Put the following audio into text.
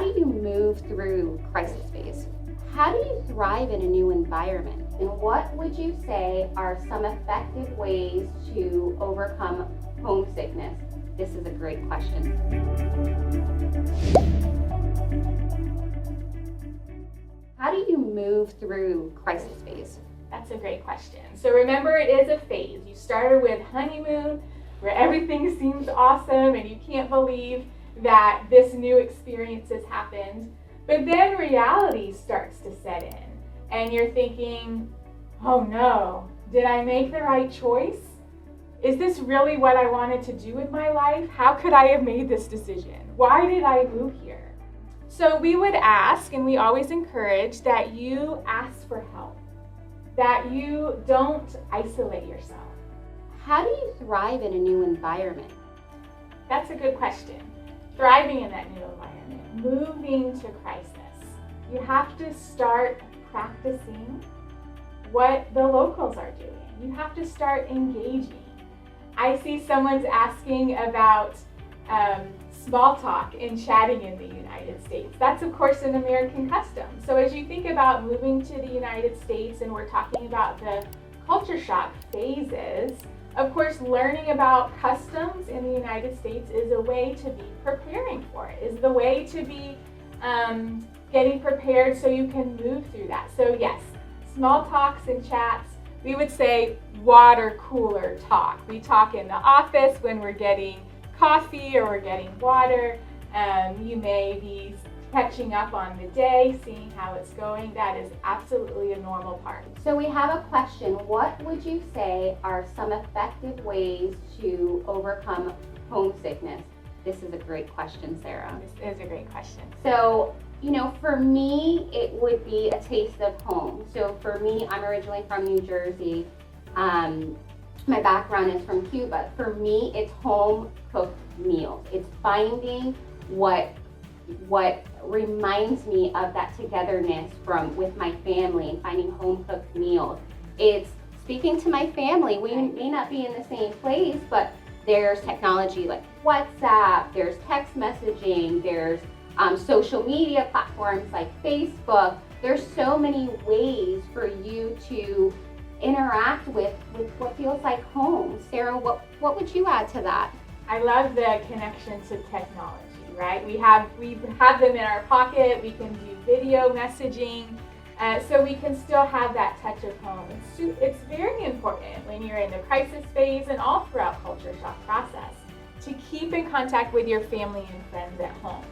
How do you move through crisis phase? How do you thrive in a new environment? And what would you say are some effective ways to overcome homesickness? This is a great question. How do you move through crisis phase? That's a great question. So remember, it is a phase. You started with honeymoon, where everything seems awesome and you can't believe that this new experience has happened. But then reality starts to set in and you're thinking, oh no, did I make the right choice? Is this really what I wanted to do with my life? How could I have made this decision? Why did I move here? So we would ask, and we always encourage, that you ask for help, that you don't isolate yourself. How do you thrive in a new environment? That's a good question. Thriving in that new environment, moving to crisis. You have to start practicing what the locals are doing. You have to start engaging. I see someone's asking about small talk and chatting in the United States. That's of course an American custom. So as you think about moving to the United States, and we're talking about the culture shock phases, of course learning about customs in the United States is a way to be preparing for it, is the way to be getting prepared so you can move through that. So yes, small talks and chats. We would say water cooler talk. We talk in the office when we're getting coffee or we're getting water. You may be catching up on the day, seeing how it's going. That is absolutely a normal part. So we have a question. What would you say are some effective ways to overcome homesickness? This is a great question, Sarah. This is a great question. So, for me, it would be a taste of home. So for me, I'm originally from New Jersey. My background is from Cuba. For me, it's home cooked meals. It's finding what reminds me of that togetherness with my family and finding home cooked meals. It's speaking to my family. We may not be in the same place, but there's technology like WhatsApp, there's text messaging, there's social media platforms like Facebook. There's so many ways for you to interact with what feels like home. Sarah, what would you add to that? I love the connection to technology, right? We have them in our pocket. We can do video messaging, so we can still have that touch of home. It's very important when you're in the crisis phase and all throughout culture shock process to keep in contact with your family and friends at home.